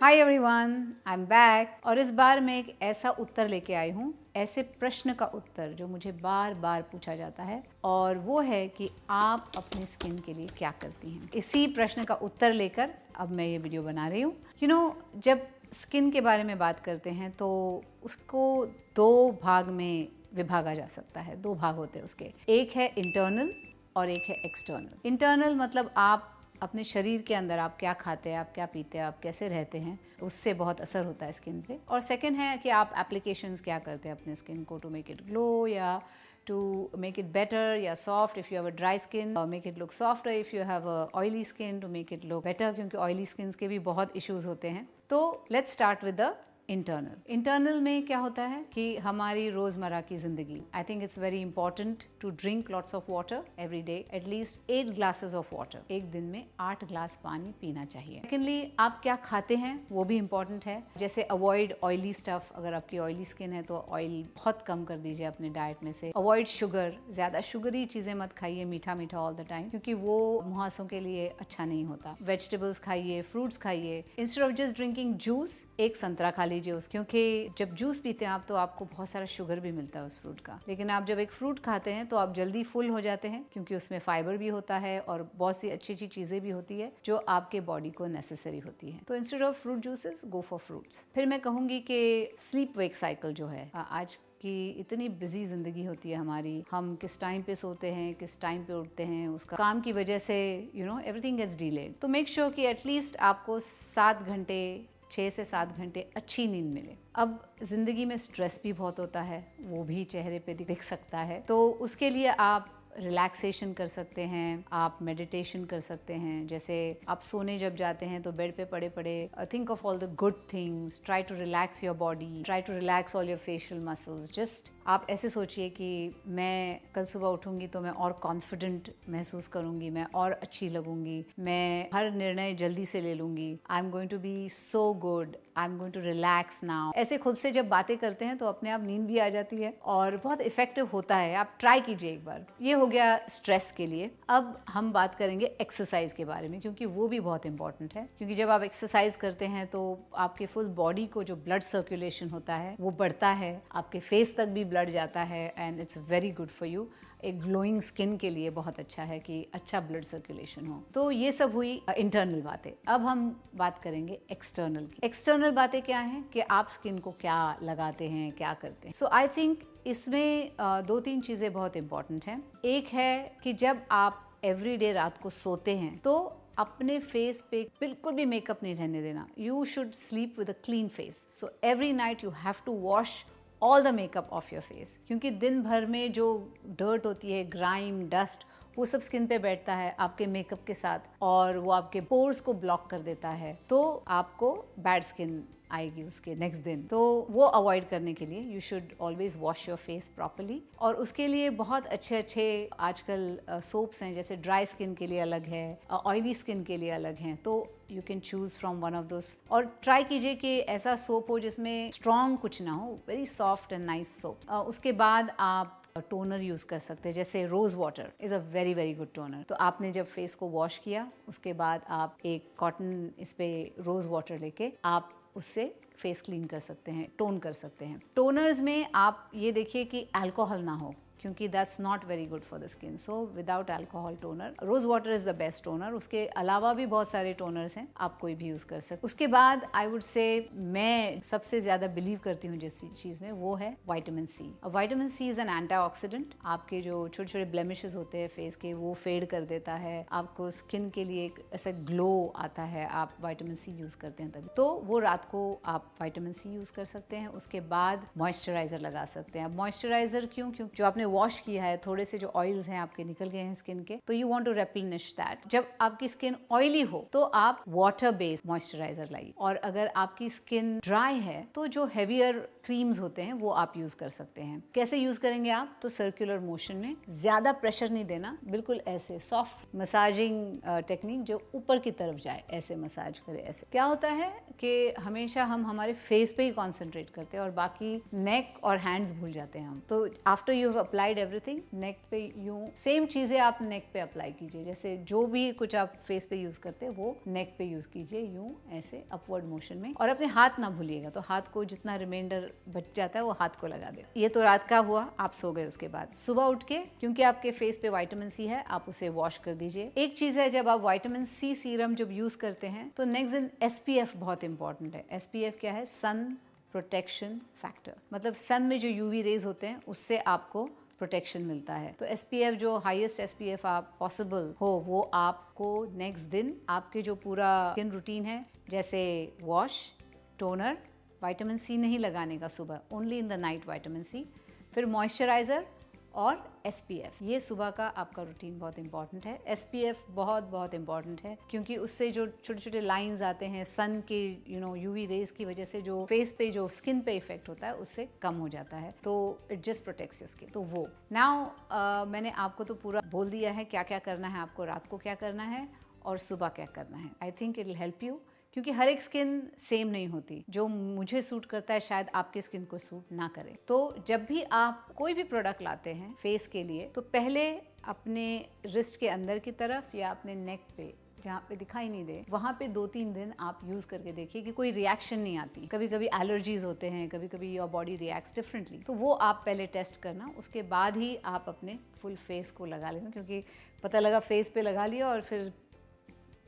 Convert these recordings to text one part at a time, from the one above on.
Hi everyone, I am back. और इस बार मैं एक ऐसा उत्तर लेके आई हूँ, ऐसे प्रश्न का उत्तर जो मुझे बार बार पूछा जाता है, और वो है कि आप अपनी स्किन के लिए क्या करती हैं। इसी प्रश्न का उत्तर लेकर अब मैं ये वीडियो बना रही हूँ। जब स्किन के बारे में बात करते हैं तो उसको दो भाग में विभागा जा सकता है। दो भाग होते हैं उसके, एक है इंटरनल और एक है एक्सटर्नल। इंटरनल मतलब आप अपने शरीर के अंदर आप क्या खाते हैं, आप क्या पीते हैं, आप कैसे रहते हैं, उससे बहुत असर होता है स्किन पे। और सेकंड है कि आप एप्लीकेशंस क्या करते हैं अपने स्किन को टू मेक इट ग्लो या to make it better या soft if you have a dry skin, or make it look softer if you have a oily skin to make it look better, क्योंकि oily skins के भी बहुत issues होते हैं। तो let's start with the internal में क्या होता है कि हमारी रोजमर्रा की जिंदगी, I think it's very important to drink lots of water every day, at least 8 glasses of water. एक दिन में 8 ग्लास पानी पीना चाहिए। सेकेंडली, आप क्या खाते हैं वो भी इंपॉर्टेंट है। जैसे अवॉइड ऑयली स्टफ, अगर आपकी ऑयली स्किन है तो ऑयल बहुत कम कर दीजिए अपने डाइट में से। अवॉइड शुगर, ज्यादा शुगरी चीजें मत खाइए, मीठा मीठा ऑल द टाइम, क्योंकि वो मुहासों के लिए अच्छा नहीं होता। वेजिटेबल्स खाइए, फ्रूट्स खाइए। Instead of just drinking juice, एक संतरा खा लीजिए, क्योंकि जब जूस पीते हैं आप तो आपको बहुत सारा शुगर भी मिलता है उस फ्रूट का। लेकिन आप जब एक फ्रूट खाते हैं तो आप जल्दी फुल हो जाते हैं, क्योंकि उसमें फाइबर भी होता है और बहुत सी अच्छी अच्छी चीजें भी होती है जो आपके बॉडी को नेसेसरी होती है। तो instead of fruit juices, go for fruits. फिर मैं कहूंगी कि स्लीप वेक साइकिल जो है, आज कि इतनी बिजी जिंदगी होती है हमारी, हम किस टाइम पे सोते हैं, किस टाइम पे उठते हैं, उसका काम की वजह से एवरीथिंग गेट्स डिलेड। तो मेक श्योर कि एटलीस्ट आपको 6 से 7 घंटे अच्छी नींद मिले। अब जिंदगी में स्ट्रेस भी बहुत होता है, वो भी चेहरे पे दिख सकता है। तो उसके लिए आप रिलैक्सेशन कर सकते हैं, आप मेडिटेशन कर सकते हैं। जैसे आप सोने जब जाते हैं तो बेड पे पड़े पड़े think of all the good things, try to relax your body, try to relax all your facial muscles. Just आप ऐसे सोचिए कि मैं कल सुबह उठूंगी तो मैं और कॉन्फिडेंट महसूस करूंगी, मैं और अच्छी लगूंगी, मैं हर निर्णय जल्दी से ले लूंगी, I am going to be so good, I am going to relax now. ऐसे खुद से जब बातें करते हैं तो अपने आप नींद भी आ जाती है और बहुत इफेक्टिव होता है। आप ट्राई कीजिए एक बार। ये हो गया स्ट्रेस के लिए। अब हम बात करेंगे एक्सरसाइज के बारे में, क्योंकि वो भी बहुत इंपॉर्टेंट है। क्योंकि जब आप एक्सरसाइज करते हैं तो आपके फुल बॉडी को जो ब्लड सर्कुलेशन होता है वो बढ़ता है, आपके फेस तक भी ब्लड जाता है, and it's very good for you. एक ग्लोइंग स्किन के लिए बहुत अच्छा है कि अच्छा ब्लड सर्कुलेशन हो। तो ये सब हुई इंटरनल बातें। अब हम बात करेंगे एक्सटर्नल की। एक्सटर्नल बातें क्या हैं कि आप स्किन को क्या लगाते हैं, क्या करते हैं। सो आई थिंक इसमें 2-3 चीज़ें बहुत इंपॉर्टेंट हैं। एक है कि जब आप एवरीडे रात को सोते हैं तो अपने फेस पे बिल्कुल भी मेकअप नहीं रहने देना। You should sleep with a clean face. So every night you have to wash all the makeup off your face, क्योंकि दिन भर में जो डर्ट होती है, ग्राइम, डस्ट, वो सब स्किन पे बैठता है आपके मेकअप के साथ, और वो आपके पोर्स को ब्लॉक कर देता है। तो आपको बैड स्किन आएगी उसके नेक्स्ट दिन। तो वो अवॉइड करने के लिए you should always wash your face properly. और उसके लिए बहुत अच्छे अच्छे आजकल सोप्स हैं, जैसे ड्राई स्किन के लिए अलग है, ऑयली स्किन के लिए अलग हैं। तो you can choose from one of those. और ट्राई कीजिए कि ऐसा सोप हो जिसमें स्ट्रॉन्ग कुछ ना हो, very soft and nice soap. उसके बाद आप टोनर यूज कर सकते हैं, जैसे rose water is a very very good toner. तो आपने जब फेस को वॉश किया उसके बाद आप एक कॉटन इस पे रोज वाटर लेके आप उससे फेस क्लीन कर सकते हैं, टोन कर सकते हैं। टोनर्स में आप ये देखिए कि अल्कोहल ना हो, क्योंकि that's not very good for the skin. So without alcohol toner, rose water is the best toner. उसके अलावा भी बहुत सारे टोनर्स हैं, आप कोई भी यूज कर सकते। उसके बाद आई वुड से मैं सबसे ज्यादा बिलीव करती हूँ जिस चीज में, वो है vitamin C. Vitamin C is an antioxidant. आपके जो छोटे छोटे ब्लेमिशेस होते हैं फेस के, वो फेड कर देता है, आपको स्किन के लिए एक ऐसा ग्लो आता है, आप विटामिन सी यूज करते हैं तभी। तो वो रात को आप विटामिन सी यूज कर सकते हैं। उसके बाद मॉइस्चराइजर लगा सकते हैं। मॉइस्चराइजर क्यों? क्योंकि जो आपने वॉश किया है, थोड़े से जो ऑयल्स हैं आपके निकल गए हैं स्किन के, तो यू वांट टू रेप्लेनिश दैट। जब आपकी स्किन ऑयली हो तो आप वाटर बेस्ड मॉइस्चराइजर लाइए। और अगर आपकी स्किन ड्राई है तो जो हेवियर क्रीम्स होते हैं वो आप यूज कर सकते हैं। कैसे यूज करेंगे आप? तो सर्कुलर मोशन में, ज्यादा प्रेशर नहीं देना, बिल्कुल ऐसे सॉफ्ट मसाजिंग टेक्निक जो ऊपर की तरफ जाए, ऐसे मसाज करे। ऐसे क्या होता है कि हमेशा हम हमारे फेस पे ही कॉन्सेंट्रेट करते हैं और बाकी नेक और हैंड्स भूल जाते हैं हम। तो after you have applied everything, neck पे यूं सेम चीजें आप नेक पे अप्लाई कीजिए, जैसे जो भी कुछ आप फेस पे यूज करते हैं वो नेक पे यूज कीजिए, यूं ऐसे अपवर्ड मोशन में। और अपने हाथ ना भूलिएगा, तो हाथ को जितना रिमाइंडर बच जाता है वो हाथ को लगा दे। ये तो रात का हुआ, आप सो गए। उसके बाद सुबह उठ के, क्योंकि आपके फेस पे विटामिन सी है, आप उसे वॉश कर दीजिए। एक चीज है, जब आप विटामिन सी सीरम जब यूज करते हैं तो नेक्स्ट दिन SPF बहुत इंपॉर्टेंट है। SPF क्या है? सन प्रोटेक्शन फैक्टर, मतलब सन में जो यूवी रेज होते हैं उससे आपको प्रोटेक्शन मिलता है। तो SPF, जो हाईएस्ट SPF आप पॉसिबल हो, वो आपको नेक्स्ट दिन आपके जो पूरा स्किन रूटीन है, जैसे वॉश, टोनर, विटामिन सी नहीं लगाने का सुबह, only in the night vitamin C, फिर मॉइस्चराइजर और SPF, ये सुबह का आपका रूटीन बहुत इंपॉर्टेंट है। SPF बहुत बहुत इंपॉर्टेंट है, क्योंकि उससे जो छोटे छोटे लाइंस आते हैं सन के यूवी रेज की वजह से, जो फेस पे जो स्किन पे इफेक्ट होता है उससे कम हो जाता है। तो it just protects your skin. तो वो नाउ मैंने आपको तो पूरा बोल दिया है क्या क्या करना है आपको, रात को क्या करना है और सुबह क्या करना है। I think it will help you, क्योंकि हर एक स्किन सेम नहीं होती। जो मुझे सूट करता है शायद आपके स्किन को सूट ना करे। तो जब भी आप कोई भी प्रोडक्ट लाते हैं फेस के लिए, तो पहले अपने रिस्ट के अंदर की तरफ या अपने नेक पे जहाँ पे दिखाई नहीं दे, वहाँ पे 2-3 दिन आप यूज करके देखिए कि कोई रिएक्शन नहीं आती। कभी कभी एलर्जीज होते हैं, कभी कभी योर बॉडी रिएक्ट्स डिफरेंटली, तो वो आप पहले टेस्ट करना, उसके बाद ही आप अपने फुल फेस को लगा लेना। क्योंकि पता लगा फेस पे लगा लिया और फिर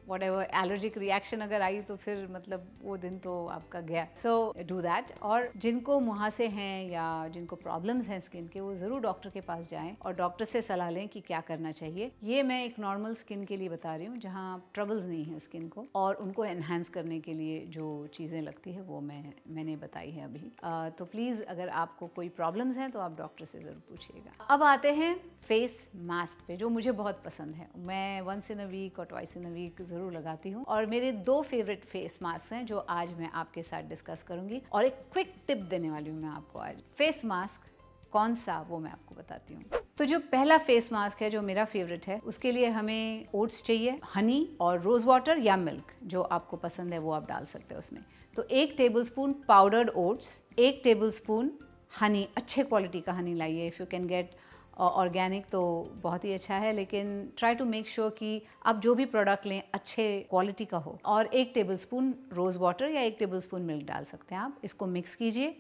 whatever एलर्जिक रिएक्शन अगर आई तो फिर मतलब वो दिन तो आपका गया। So do that. और जिनको मुहासे हैं या जिनको प्रॉब्लम्स हैं स्किन के, वो ज़रूर डॉक्टर के पास जाएं और डॉक्टर से सलाह लें कि क्या करना चाहिए। ये मैं एक नॉर्मल स्किन के लिए बता रही हूँ, जहाँ ट्रबल्स नहीं है स्किन को, और उनको एनहांस करने के लिए जो चीज़ें लगती है वो मैंने बताई है अभी। तो प्लीज़ अगर आपको कोई प्रॉब्लम्स हैं तो आप डॉक्टर से ज़रूर पूछिएगा। अब आते हैं फेस मास्क पे, जो मुझे बहुत पसंद है। मैं वंस इन अ वीक और ट्वाइस इन अ वीक ज़रूर लगाती हूँ, और मेरे 2 फेवरेट फेस मास्क हैं जो आज मैं आपके साथ डिस्कस करूंगी, और एक क्विक टिप देने वाली हूँ मैं आपको आज। फेस मास्क कौन सा, वो मैं आपको बताती हूँ। तो जो पहला फेस मास्क है जो मेरा फेवरेट है, उसके लिए हमें ओट्स चाहिए, हनी और रोज वाटर या मिल्क, जो आपको पसंद है वो आप डाल सकते हो उसमें। तो 1 tablespoon powdered oats, 1 tablespoon Honey, अच्छे क्वालिटी का हनी लाइए। If you can get organic तो बहुत ही अच्छा है, लेकिन ट्राई टू मेक श्योर कि आप जो भी प्रोडक्ट लें अच्छे क्वालिटी का हो। और 1 टेबलस्पून रोज़ वाटर या 1 टेबलस्पून मिल्क डाल सकते हैं आप। इसको मिक्स कीजिए,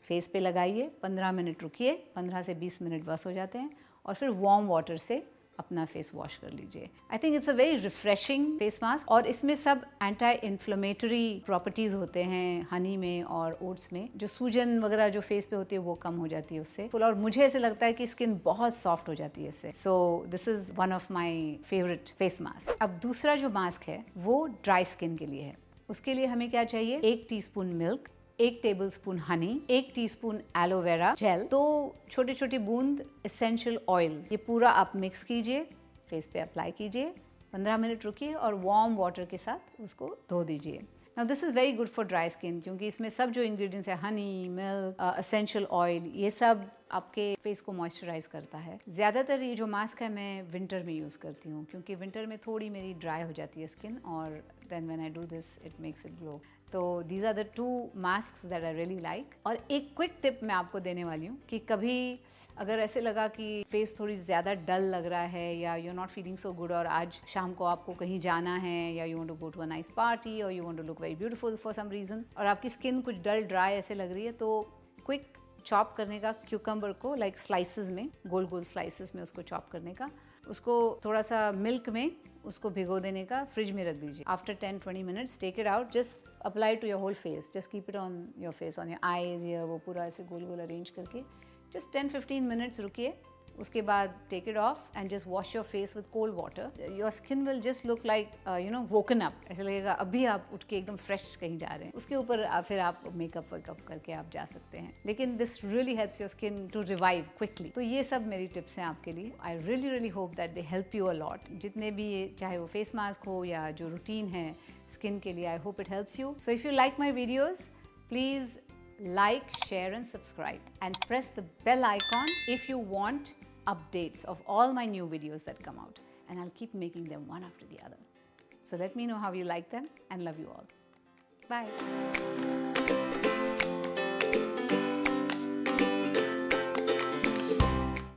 फेस पे लगाइए, 15 मिनट रुकिए, 15 से 20 मिनट बस हो जाते हैं, और फिर वार्म वाटर से अपना फेस वॉश कर लीजिए। आई think it's a very refreshing face mask, और इसमें सब एंटी इन्फ्लेमेटरी प्रॉपर्टीज होते हैं हनी में और ओट्स में। जो सूजन वगैरह जो फेस पे होती है वो कम हो जाती है उससे, और मुझे ऐसे लगता है कि स्किन बहुत सॉफ्ट हो जाती है इससे। So this is one of my favourite face mask. अब दूसरा जो मास्क है वो ड्राई स्किन के लिए है। उसके लिए हमें क्या चाहिए? 1 teaspoon milk, 1 tablespoon Honey, 1 teaspoon aloe vera gel, 2 छोटे छोटे बूंद एसेंशियल ऑयल्स। ये पूरा आप मिक्स कीजिए, फेस पे अप्लाई कीजिए, 15 मिनट रुकिए और वार्म वाटर के साथ उसको धो दीजिए। Now this is very good for dry skin, क्योंकि इसमें सब जो इंग्रेडिएंट्स है, हनी, मिल्क, एसेंशियल ऑयल, ये सब आपके फेस को मॉइस्चराइज करता है। ज़्यादातर ये जो मास्क है मैं विंटर में यूज़ करती हूँ, क्योंकि विंटर में थोड़ी मेरी ड्राई हो जाती है स्किन, और then when I do this it makes it glow. तो these are the 2 mask that I really like. और एक क्विक टिप मैं आपको देने वाली हूँ कि कभी अगर ऐसे लगा कि फेस थोड़ी ज़्यादा डल लग रहा है, या you are not feeling so good, और आज शाम को आपको कहीं जाना है, या you want to go to a nice party, और you want to look very beautiful for some reason, और आपकी स्किन कुछ डल ड्राई ऐसे लग रही है, तो क्विक चॉप करने का क्यूकम्बर को, लाइक स्लाइसेस में, गोल गोल स्लाइसेस में उसको चॉप करने का, उसको थोड़ा सा मिल्क में उसको भिगो देने का, फ्रिज में रख दीजिए। After 10-20 minutes take it out, just apply to your whole face, just keep it on your face, on your eyes, या वो पूरा ऐसे गोल गोल अरेंज करके जस्ट 10-15 मिनट्स रुकिए। उसके बाद take it off and just wash your face with cold water. Your skin will just look like woken up, ऐसे लगेगा अभी आप उठ के एकदम फ्रेश कहीं जा रहे हैं। उसके ऊपर फिर आप मेकअप वेकअप करके आप जा सकते हैं, लेकिन this really helps your skin to revive quickly. तो ये सब मेरी टिप्स हैं आपके लिए। I really hope that they help you a lot. जितने भी, चाहे वो फेस मास्क हो या जो रूटीन है स्किन के लिए, I hope it helps you. So if you like my videos, please like, share and subscribe, and press the bell icon if you want updates of all my new videos that come out, and I'll keep making them one after the other. So let me know how you like them, and love you all. Bye.